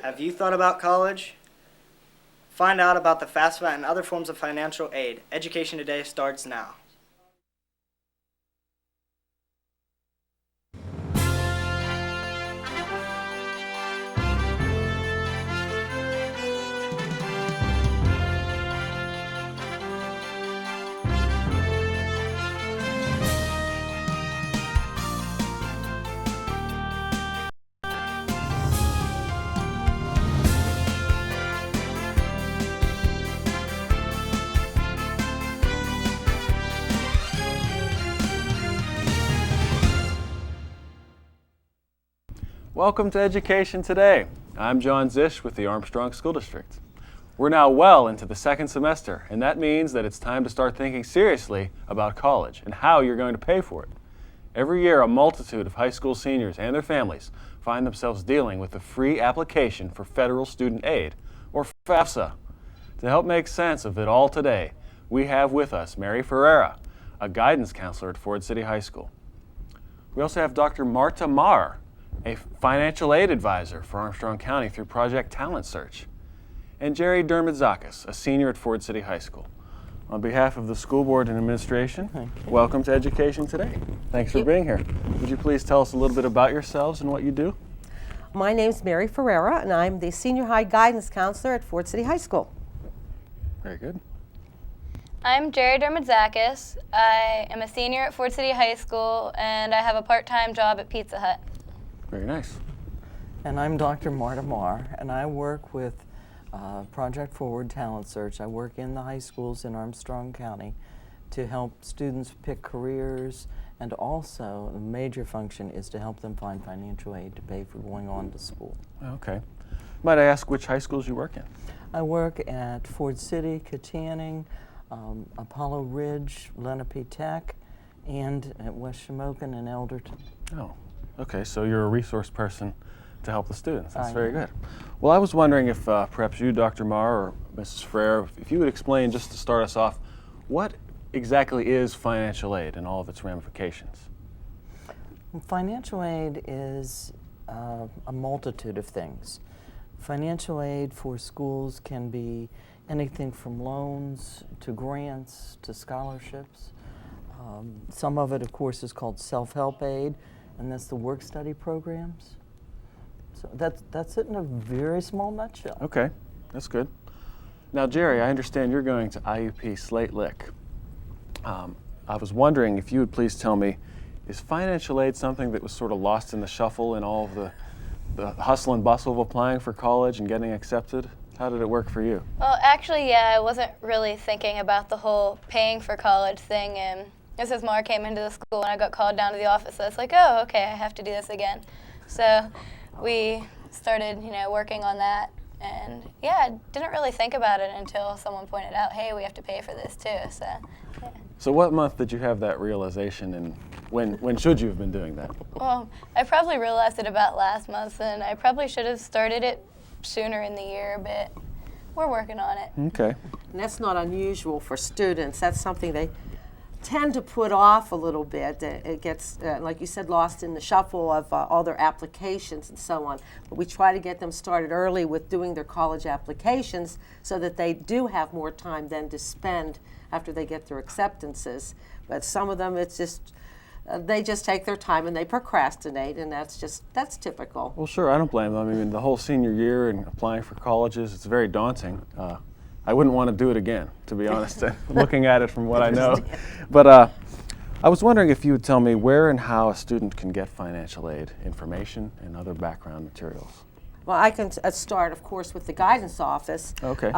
Have you thought about college? Find out about the FAFSA and other forms of financial aid. Education Today starts now. Welcome to Education Today. I'm John Zish with the Armstrong School District. We're now well into the second semester, and that means that it's time to start thinking seriously about college and how you're going to pay for it. Every year, a multitude of high school seniors and their families find themselves dealing with the free application for federal student aid, or FAFSA. To help make sense of it all today, we have with us Mary Ferreira, a guidance counselor at Ford City High School. We also have Dr. Marta Marr, a financial aid advisor for Armstrong County through Project Talent Search, and Jerry Dermadzakis, a senior at Ford City High School. On behalf of the school board and administration, welcome to Education Today. Thanks for being here. Would you please tell us a little bit about yourselves and what you do? My name's Mary Ferreira, and I'm the senior high guidance counselor at Ford City High School. Very good. I'm Jerry Dermadzakis. I am a senior at Ford City High School, and I have a part-time job at Pizza Hut. Very nice. And I'm Dr. Marta Marr, and I work with Project Forward Talent Search. I work in the high schools in Armstrong County to help students pick careers, and also a major function is to help them find financial aid to pay for going on to school. Okay. Might I ask which high schools you work in? I work at Ford City, Katanning, Apollo Ridge, Lenape Tech, and at West Shamokin and Elderton. Oh. Okay, so you're a resource person to help the students. That's very good. Well, I was wondering if perhaps you, Dr. Marr, or Mrs. Ferrer, if you would explain, just to start us off, what exactly is financial aid and all of its ramifications? Financial aid is a multitude of things. Financial aid for schools can be anything from loans to grants to scholarships. Some of it, of course, is called self-help aid, and that's the work-study programs. So that's it in a very small nutshell. Okay, that's good. Now, Jerry, I understand you're going to IUP Slate Lick. I was wondering if you would please tell me, is financial aid something that was sort of lost in the shuffle in all of the hustle and bustle of applying for college and getting accepted? How did it work for you? Well, actually, yeah, I wasn't really thinking about the whole paying for college thing, and Mrs. Marr came into the school and I got called down to the office. So it's like, oh, okay, I have to do this again. So we started, working on that. And yeah, I didn't really think about it until someone pointed out, hey, we have to pay for this too. So, yeah. So what month did you have that realization, and when should you have been doing that? Well, I probably realized it about last month, and I probably should have started it sooner in the year, but we're working on it. Okay. And that's not unusual for students. That's something they tend to put off a little bit. It gets, like you said, lost in the shuffle of all their applications and so on. But we try to get them started early with doing their college applications so that they do have more time then to spend after they get their acceptances. But some of them, it's just, they just take their time and they procrastinate, and that's typical. Well, sure, I don't blame them. I mean, the whole senior year and applying for colleges, it's very daunting. I wouldn't want to do it again, to be honest, looking at it from what I know. But I was wondering if you would tell me where and how a student can get financial aid information and other background materials. Well, I can start, of course, with the guidance office. Okay.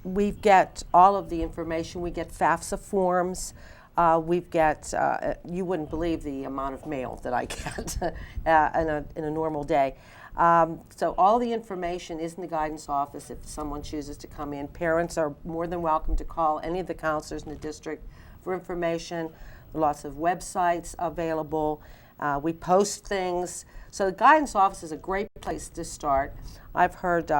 We get all of the information. We get FAFSA forms. We've got, you wouldn't believe the amount of mail that I get in a normal day. So all the information is in the guidance office if someone chooses to come in. Parents are more than welcome to call any of the counselors in the district for information. There are lots of websites available. We post things. So the guidance office is a great place to start. I've heard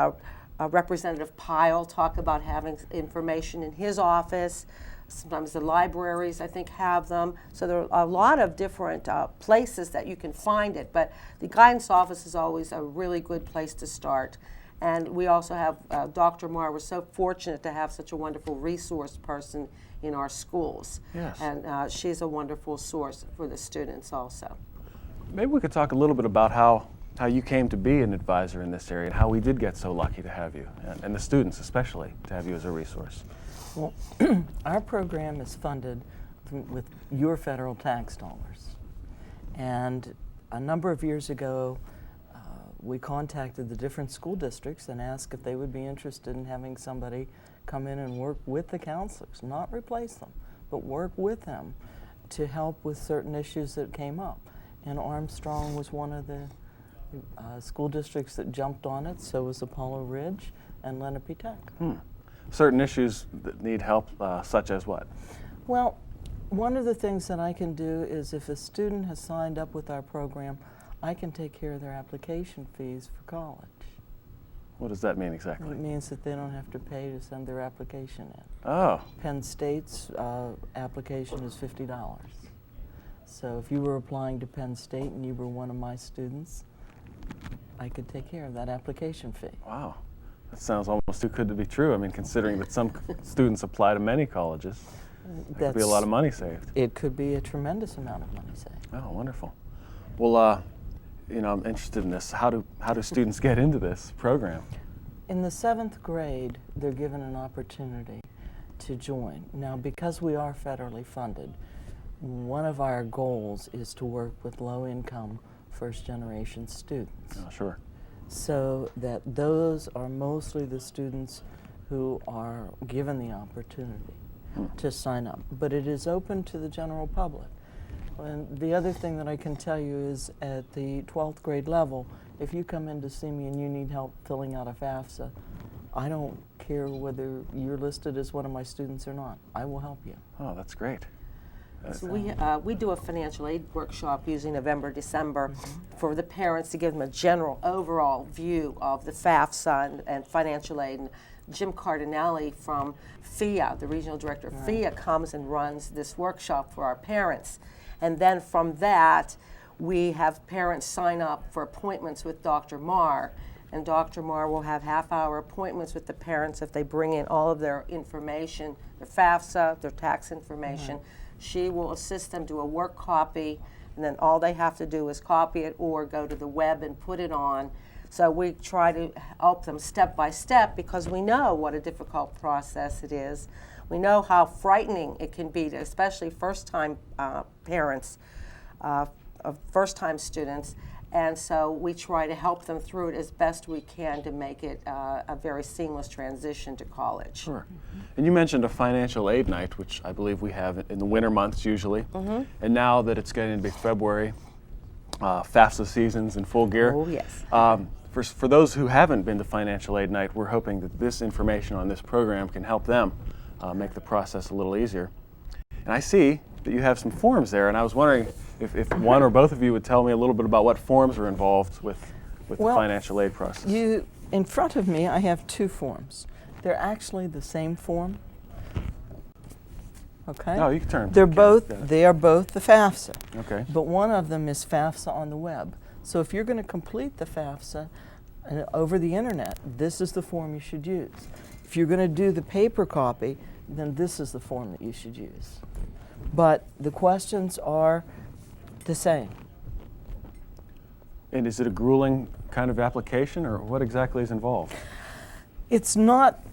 Representative Pyle talk about having information in his office. Sometimes the libraries, I think, have them. So there are a lot of different places that you can find it. But the guidance office is always a really good place to start. And we also have Dr. Marr. We're so fortunate to have such a wonderful resource person in our schools. Yes. And she's a wonderful source for the students also. Maybe we could talk a little bit about how you came to be an advisor in this area and how we did get so lucky to have you, and the students especially, to have you as a resource. Well, our program is funded with your federal tax dollars. And a number of years ago, we contacted the different school districts and asked if they would be interested in having somebody come in and work with the counselors, not replace them, but work with them to help with certain issues that came up. And Armstrong was one of the school districts that jumped on it, so was Apollo Ridge and Lenape Tech. Certain issues that need help, such as what? Well, one of the things that I can do is if a student has signed up with our program, I can take care of their application fees for college. What does that mean exactly? It means that they don't have to pay to send their application in. Oh, Penn State's application is $50. So if you were applying to Penn State and you were one of my students, I could take care of that application fee. wow. That sounds almost too good to be true. I mean, considering that some students apply to many colleges, there could be a lot of money saved. It could be a tremendous amount of money saved. Oh, wonderful. Well, you know, I'm interested in this. How do students get into this program? In the 7th grade, they're given an opportunity to join. Now, because we are federally funded, one of our goals is to work with low-income first-generation students. Oh, sure. So that those are mostly the students who are given the opportunity to sign up. But it is open to the general public. And the other thing that I can tell you is at the 12th grade level, if you come in to see me and you need help filling out a FAFSA, I don't care whether you're listed as one of my students or not. I will help you. Oh, that's great. So we do a financial aid workshop usually November, December for the parents to give them a general overall view of the FAFSA and financial aid. And Jim Cardinelli from FIA, the regional director of FIA, comes and runs this workshop for our parents. And then from that, we have parents sign up for appointments with Dr. Marr. And Dr. Marr will have half-hour appointments with the parents if they bring in all of their information, their FAFSA, their tax information. She will assist them do a work copy, and then all they have to do is copy it or go to the web and put it on. So we try to help them step by step because we know what a difficult process it is. We know how frightening it can be, especially first-time parents of first-time students. And so we try to help them through it as best we can to make it a very seamless transition to college. Sure. And you mentioned a financial aid night, which I believe we have in the winter months usually. And now that it's getting to be February, FAFSA season's in full gear. Oh, yes. For those who haven't been to financial aid night, we're hoping that this information on this program can help them make the process a little easier. And I see that you have some forms there, and I was wondering if one or both of you would tell me a little bit about what forms are involved with the financial aid process. In front of me, I have 2 forms. They're actually the same form. Okay? Oh, you can turn. They are both the FAFSA. Okay. But one of them is FAFSA on the web. So if you're going to complete the FAFSA over the internet, this is the form you should use. If you're going to do the paper copy, then this is the form that you should use. But the questions are the same. And is it a grueling kind of application, or what exactly is involved? It's not.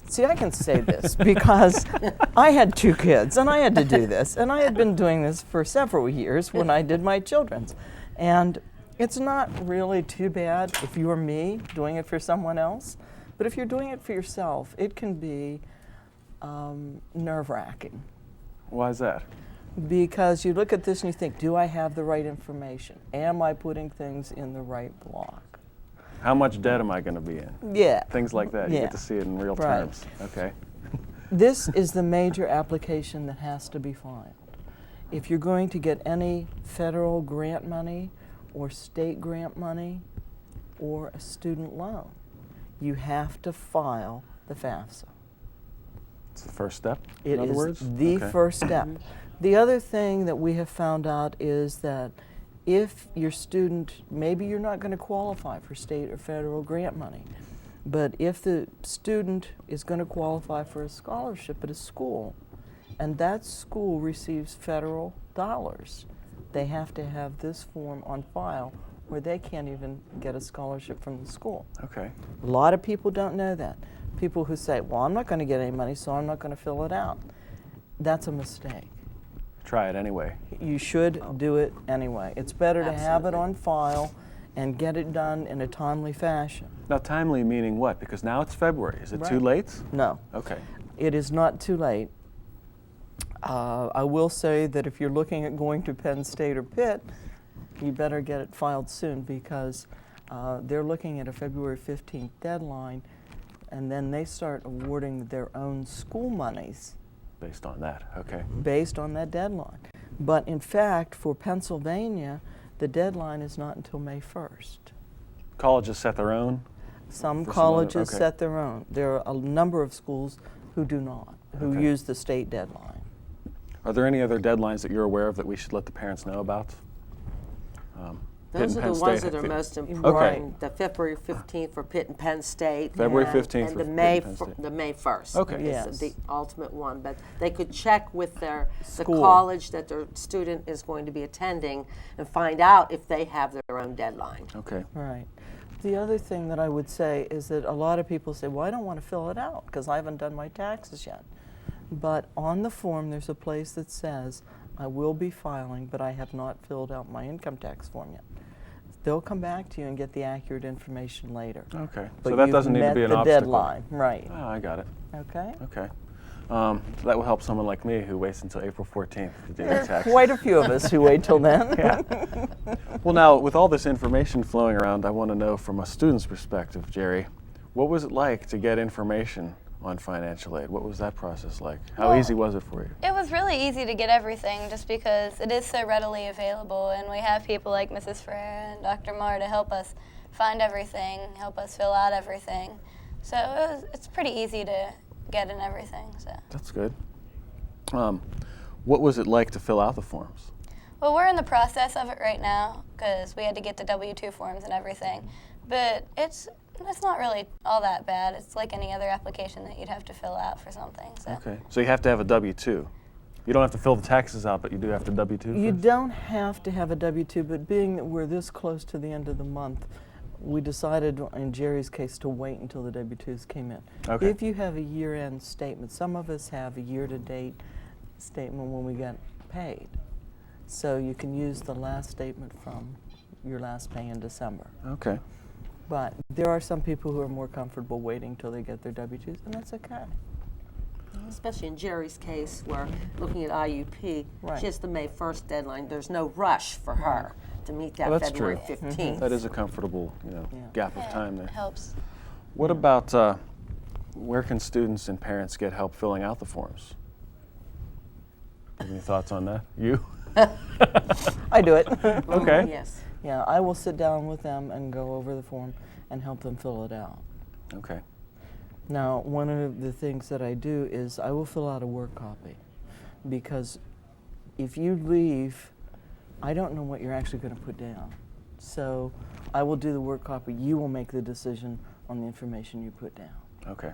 See, I can say this because I had 2 kids and I had to do this, and I had been doing this for several years when I did my children's. And it's not really too bad if you're me doing it for someone else, but if you're doing it for yourself, it can be nerve-wracking. Why is that? Because you look at this and you think, do I have the right information? Am I putting things in the right block? How much debt am I going to be in? Yeah. Things like that. You Yeah. get to see it in real Right. terms. Okay. This is the major application that has to be filed. If you're going to get any federal grant money or state grant money or a student loan, you have to file the FAFSA. It's the first step, It in other is words? the Okay. first step. The other thing that we have found out is that if your student, maybe you're not going to qualify for state or federal grant money, but if the student is going to qualify for a scholarship at a school, and that school receives federal dollars, they have to have this form on file where they can't even get a scholarship from the school. Okay. A lot of people don't know that. People who say, well, I'm not going to get any money, so I'm not going to fill it out. That's a mistake. Try it anyway. You should do it anyway. It's better to have it Absolutely. on file and get it done in a timely fashion. Now, timely meaning what? Because now it's February. Is it too Right. late? No, Okay. it is not too late. I will say that if you're looking at going to Penn State or Pitt, you better get it filed soon because they're looking at a February 15th deadline, and then they start awarding their own school monies Based on that. Okay. based on that deadline. But in fact, for Pennsylvania, the deadline is not until May 1st. Colleges set their own? Some For some other- colleges okay. set their own. There are a number of schools who do not, who Okay. use the state deadline. Are there any other deadlines that you're aware of that we should let the parents know about? Pitt Those and are Penn the ones State, that are Fe- most Okay. important. The February 15th for Pitt and Penn State. February and- 15th and for the Pitt May and Penn State. the May 1st. Okay. is Yes. the ultimate one, but they could check with the School. college that their student is going to be attending and find out if they have their own deadline. Okay. Right. The other thing that I would say is that a lot of people say, well, I don't want to fill it out because I haven't done my taxes yet. But on the form, there's a place that says, I will be filing, but I have not filled out my income tax form yet. They'll come back to you and get the accurate information later. Okay. But So that you've doesn't need to met be an the obstacle. deadline, right? Oh, I got it. Okay. Okay. So that will help someone like me who waits until April 14th to do their taxes. Quite a few of us who wait till then. Well, now, with all this information flowing around, I want to know from a student's perspective, Jerry, what was it like to get information on financial aid? What was that process like? How Well, easy was it for you? It was really easy to get everything just because it is so readily available, and we have people like Mrs. Ferreira and Dr. Marr to help us find everything, help us fill out everything. So it's pretty easy to get in everything. So. That's good. What was it like to fill out the forms? Well, we're in the process of it right now because we had to get the W-2 forms and everything, but it's not really all that bad. It's like any other application that you'd have to fill out for something. So. Okay. So you have to have a W-2. You don't have to fill the taxes out, but you do have to W-2 You first? don't have to have a W-2, but being that we're this close to the end of the month, we decided in Jerry's case to wait until the W-2s came in. Okay. If you have a year-end statement, some of us have a year-to-date statement when we get paid. So you can use the last statement from your last pay in December. Okay. But there are some people who are more comfortable waiting till they get their W-2s, and that's okay. Especially in Jerry's case, where looking at IUP, Right. she has the May 1st deadline. There's no rush for her to meet that Well, that's February true. 15th. That is a comfortable, Yeah. gap of Yeah, time it there. helps. What about where can students and parents get help filling out the forms? Any thoughts on that? You? I do it. Okay. Yes. Yeah, I will sit down with them and go over the form and help them fill it out. Okay. Now, one of the things that I do is I will fill out a work copy because if you leave, I don't know what you're actually going to put down. So I will do the work copy. You will make the decision on the information you put down. Okay.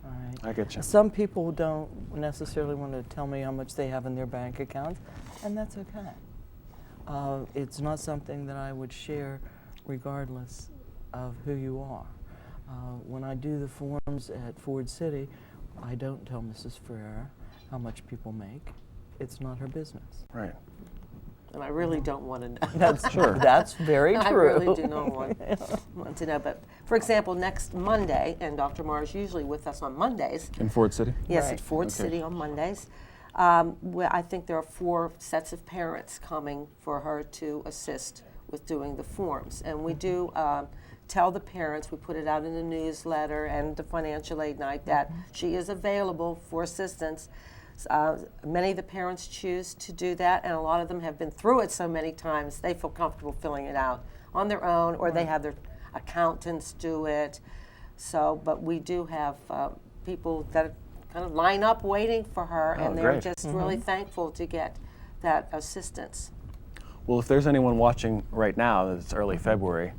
All right. I get you. Some people don't necessarily want to tell me how much they have in their bank accounts, and that's okay. It's not something that I would share regardless of who you are. When I do the forms at Ford City, I don't tell Mrs. Ferreira how much people make. It's not her business. Right. And I really don't want to know. That's Sure. That's very I true. really do not want to know. But for example, next Monday, and Dr. Marr is usually with us on Mondays. In Ford City? Yes, Right. at Ford Okay. City on Mondays. Where I think there are 4 sets of parents coming for her to assist with doing the forms. And we do tell the parents, we put it out in the newsletter and the financial aid night that she is available for assistance. Many of the parents choose to do that, and a lot of them have been through it so many times they feel comfortable filling it out on their own, or they have their accountants do it. So, but we do have people that kind of line up waiting for her, Oh, and they're great. just really thankful to get that assistance. Well, if there's anyone watching right now, that it's early February,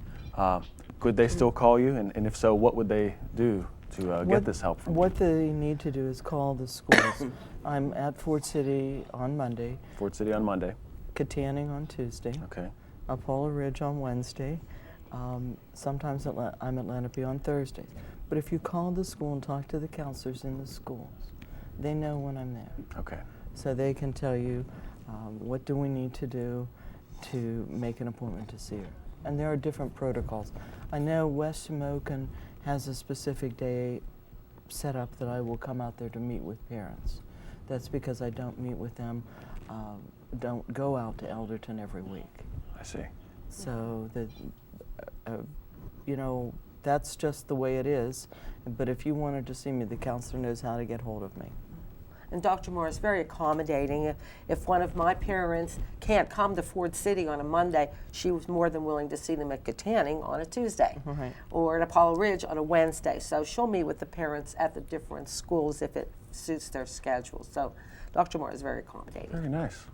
could they still call you? And if so, what would they do to get this help from you? What they need to do is call the schools. I'm at Ford City on Monday, Ford City on Monday. Katanning on Tuesday, Okay. Apollo Ridge on Wednesday. Sometimes I'm at Lenape on Thursdays. But if you call the school and talk to the counselors in the schools, they know when I'm there. Okay. So they can tell you what do we need to do to make an appointment to see her. And there are different protocols. I know West Shamokin has a specific day set up that I will come out there to meet with parents. That's because I don't meet with them, don't go out to Elderton every week. I see. So that, you know, that's just the way it is. But if you wanted to see me, the counselor knows how to get hold of me. And Dr. Moore is very accommodating. If one of my parents can't come to Ford City on a Monday, she was more than willing to see them at Katanning on a Tuesday, Right. or at Apollo Ridge on a Wednesday. So she'll meet with the parents at the different schools if it suits their schedule. So Dr. Moore is very accommodating. Very nice.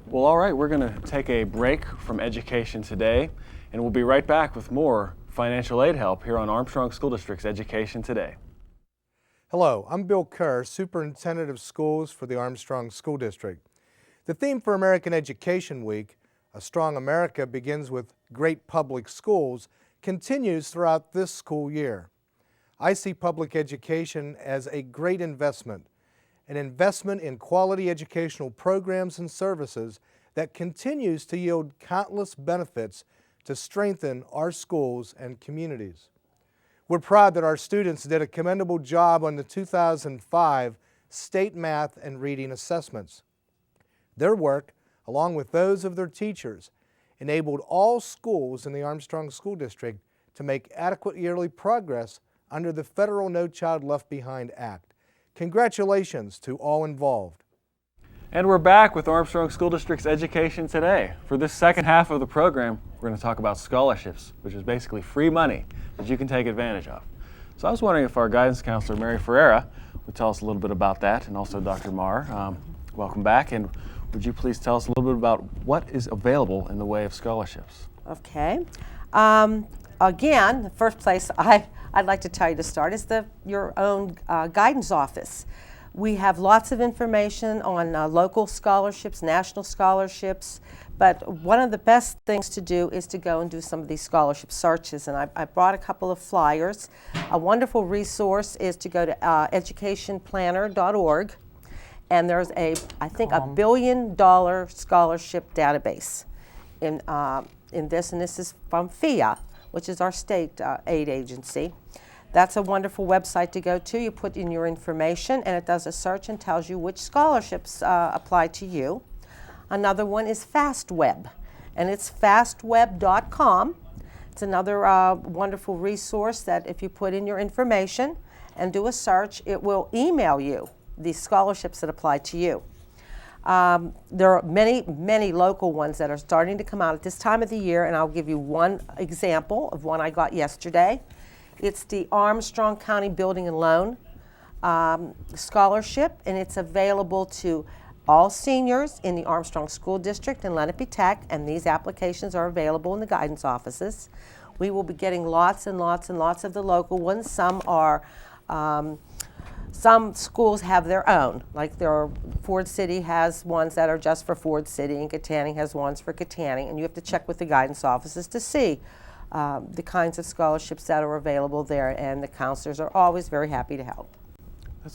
Well, all right, we're going to take a break from Education Today, and we'll be right back with more financial aid help here on Armstrong School District's Education Today. Hello, I'm Bill Kerr, Superintendent of Schools for the Armstrong School District. The theme for American Education Week, A Strong America Begins with Great Public Schools, continues throughout this school year. I see public education as a great investment, an investment in quality educational programs and services that continues to yield countless benefits to strengthen our schools and communities. We're proud that our students did a commendable job on the 2005 state math and reading assessments. Their work, along with those of their teachers, enabled all schools in the Armstrong School District to make adequate yearly progress under the federal No Child Left Behind Act. Congratulations to all involved. And we're back with Armstrong School District's Education Today. For this second half of the program, we're going to talk about scholarships, which is basically free money that you can take advantage of. So I was wondering if our guidance counselor, Mary Ferreira, would tell us a little bit about that, and also Dr. Marr. Welcome back, and would you please tell us a little bit about what is available in the way of scholarships? Okay. Again, the first place I'd like to tell you to start is your own guidance office. We have lots of information on local scholarships, national scholarships, but one of the best things to do is to go and do some of these scholarship searches, and I brought a couple of flyers. A wonderful resource is to go to educationplanner.org, and there's I think $1 billion scholarship database in this, and this is from FIA, which is our state aid agency. That's a wonderful website to go to. You put in your information, and it does a search and tells you which scholarships apply to you. Another one is FastWeb, and it's fastweb.com. It's another wonderful resource that if you put in your information and do a search, it will email you the scholarships that apply to you. There are many, many local ones that are starting to come out at this time of the year, and I'll give you one example of one I got yesterday. It's the Armstrong County Building and Loan Scholarship, and it's available to all seniors in the Armstrong School District and Lenape Tech, and these applications are available in the guidance offices. We will be getting lots and lots and lots of the local ones. Some are, some schools have their own, like Ford City has ones that are just for Ford City, and Katanning has ones for Katanning, and you have to check with the guidance offices to see the kinds of scholarships that are available there, and the counselors are always very happy to help.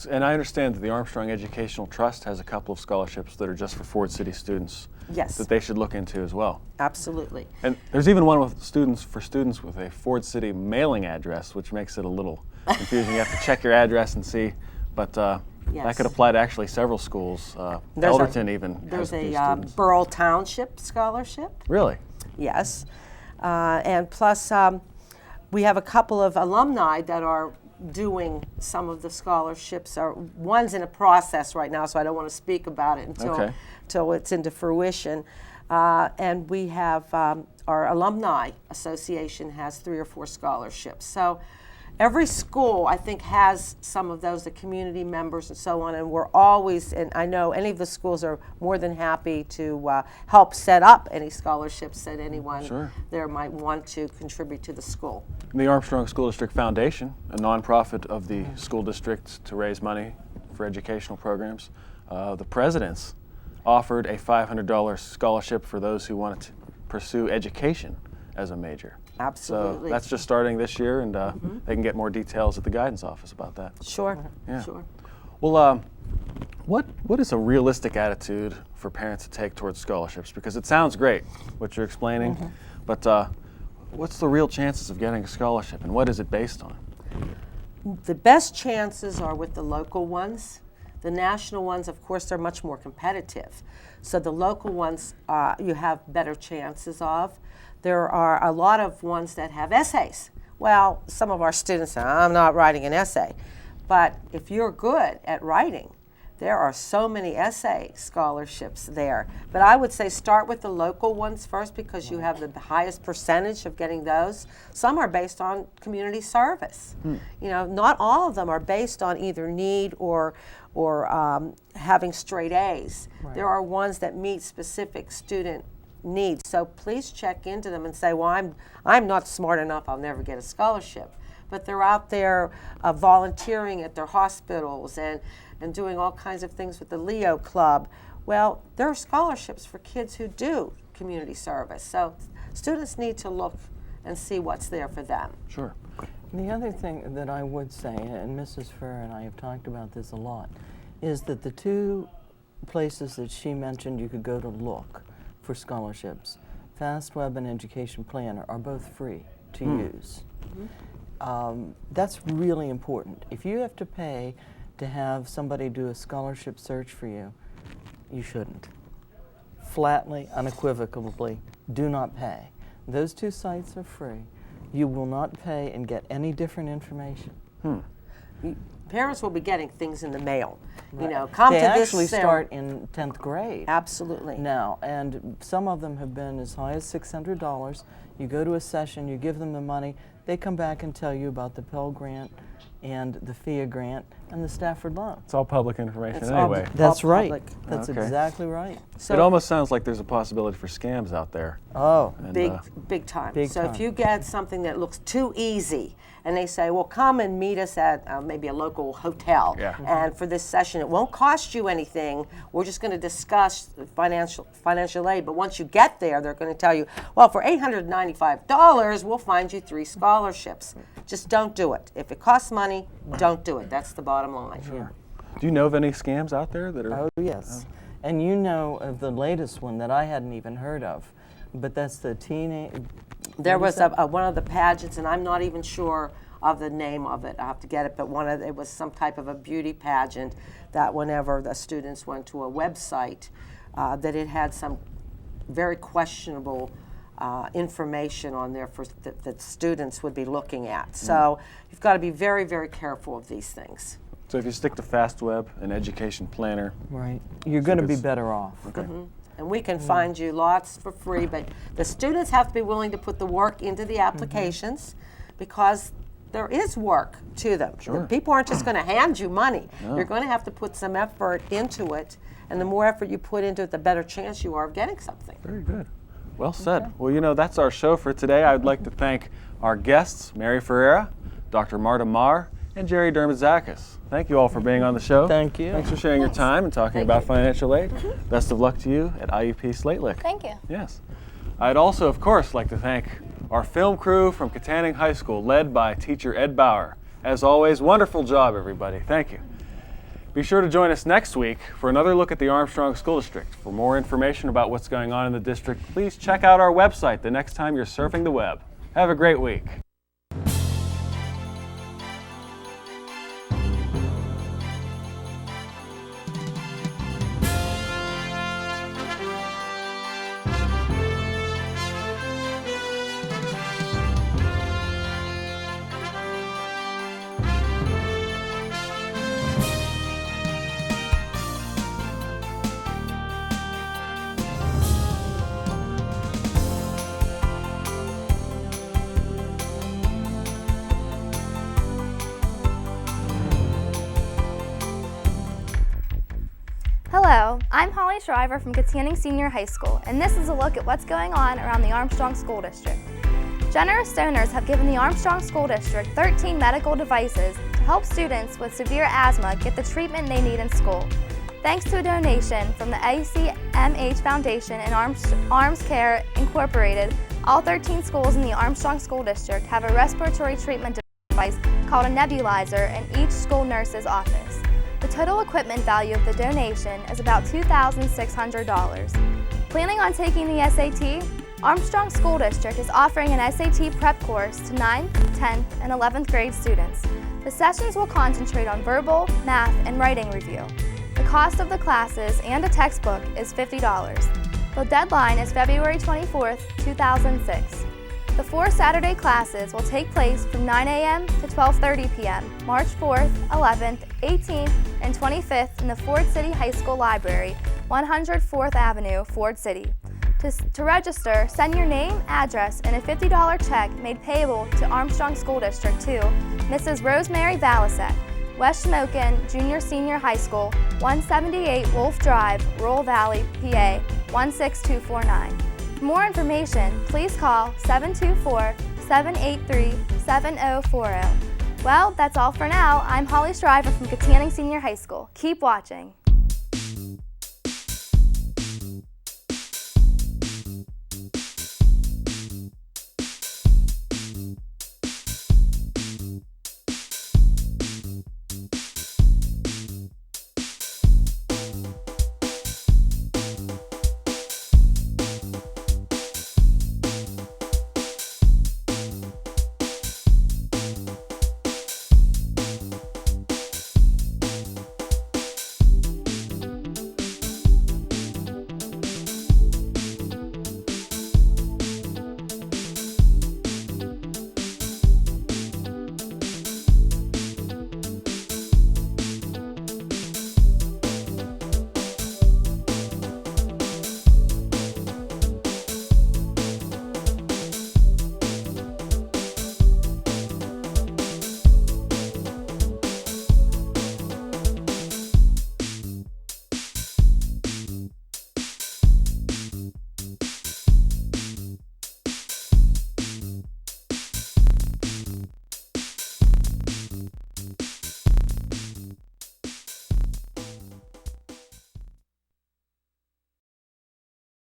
And I understand that the Armstrong Educational Trust has a couple of scholarships that are just for Ford City students. Yes. That they should look into as well. Absolutely. And there's even one with students with a Ford City mailing address, which makes it a little confusing. You have to check your address and see, but that Yes. could apply to actually several schools. Elderton even has There's a few a students. Burrell Township scholarship. Really? Yes. And plus, we have a couple of alumni that are doing some of the scholarships. One's in a process right now, so I don't want to speak about it until it's into fruition. And we have our alumni association has 3 or 4 scholarships. So every school, I think, has some of those, the community members and so on, and we're always, and I know any of the schools are more than happy to help set up any scholarships that anyone Sure. there might want to contribute to the school. The Armstrong School District Foundation, a nonprofit of the school district to raise money for educational programs, the presidents offered a $500 scholarship for those who wanted to pursue education as a major. Absolutely. So that's just starting this year, and they can get more details at the guidance office about that. Sure, Yeah. sure. Well, what is a realistic attitude for parents to take towards scholarships? Because it sounds great, what you're explaining, but what's the real chances of getting a scholarship, and what is it based on? The best chances are with the local ones. The national ones, of course, they're much more competitive. So the local ones you have better chances of. There are a lot of ones that have essays. Well, some of our students say, I'm not writing an essay. But if you're good at writing, there are so many essay scholarships there. But I would say start with the local ones first because you have the highest percentage of getting those. Some are based on community service. You know, not all of them are based on either need or having straight A's. Right. There are ones that meet specific student needs. So please check into them and say, well, I'm not smart enough, I'll never get a scholarship. But they're out there volunteering at their hospitals and doing all kinds of things with the Leo Club. Well, there are scholarships for kids who do community service. So students need to look and see what's there for them. Sure. The other thing that I would say, and Mrs. Ferrer and I have talked about this a lot, is that the two places that she mentioned you could go to look for scholarships, FastWeb and Education Planner, are both free to use. That's really important. If you have to pay to have somebody do a scholarship search for you, you shouldn't. Flatly, unequivocally, do not pay. Those two sites are free. You will not pay and get any different information. Parents will be getting things in the mail. You know, come They to this actually ceremony. start in 10th grade Absolutely. now, and some of them have been as high as $600. You go to a session, you give them the money, they come back and tell you about the Pell Grant and the FIA Grant and the Stafford loan. It's all public information It's all anyway. That's right. public. That's Okay. exactly right. So It almost sounds like there's a possibility for scams out there. Oh, And, big time. Big So time. if you get something that looks too easy, and they say, well, come and meet us at maybe a local hotel, Yeah. and for this session, it won't cost you anything. We're just going to discuss financial aid. But once you get there, they're going to tell you, well, for $895, we'll find you 3 scholarships. Just don't do it. If it costs money, don't do it. That's the bottom line. Sure. Do you know of any scams out there that are? oh yes. And you know of the latest one that I hadn't even heard of, but that's the teenage. There was one of the pageants, and I'm not even sure of the name of it. I have to get it, but it was some type of a beauty pageant that whenever the students went to a website, that it had some very questionable information on there that students would be looking at. So you've got to be very, very careful of these things. So if you stick to FastWeb and Education Planner, Right. You're going to be it's- better off. okay. And we can find you lots for free, but the students have to be willing to put the work into the applications because there is work to them. Sure. People aren't just going to hand you money. No. You're going to have to put some effort into it, and the more effort you put into it, the better chance you are of getting something. Very good. Well said. Well, you know, that's our show for today. I'd like to thank our guests, Mary Ferreira, Dr. Marta Marr, and Jerry Dermazakis. Thank you all for being on the show. Thank you. Thanks for sharing your time and talking Thank about you. financial aid. Best of luck to you at IUP Slatelick. Thank you. Yes. I'd also, of course, like to thank our film crew from Katanning High School, led by teacher Ed Bauer. As always, wonderful job, everybody. Thank you. Be sure to join us next week for another look at the Armstrong School District. For more information about what's going on in the district, please check out our website the next time you're surfing the web. Have a great week. Shriver from Katanning Senior High School, and this is a look at what's going on around the Armstrong School District. Generous donors have given the Armstrong School District 13 medical devices to help students with severe asthma get the treatment they need in school. Thanks to a donation from the ACMH Foundation and Arms Care Incorporated, all 13 schools in the Armstrong School District have a respiratory treatment device called a nebulizer in each school nurse's office. The total equipment value of the donation is about $2,600. Planning on taking the SAT? Armstrong School District is offering an SAT prep course to 9th, 10th, and 11th grade students. The sessions will concentrate on verbal, math, and writing review. The cost of the classes and a textbook is $50. The deadline is February 24th, 2006. The 4 Saturday classes will take place from 9 a.m. to 12:30 p.m. March 4th, 11th, 18th, and 25th in the Ford City High School Library, 100 4th Avenue, Ford City. To register, send your name, address, and a $50 check made payable to Armstrong School District to Mrs. Rosemary Valasek, West Shamokin Junior Senior High School, 178 Wolf Drive, Rural Valley, PA, 16249. For more information, please call 724-783-7040. Well, that's all for now. I'm Holly Shriver from Katanning Senior High School. Keep watching.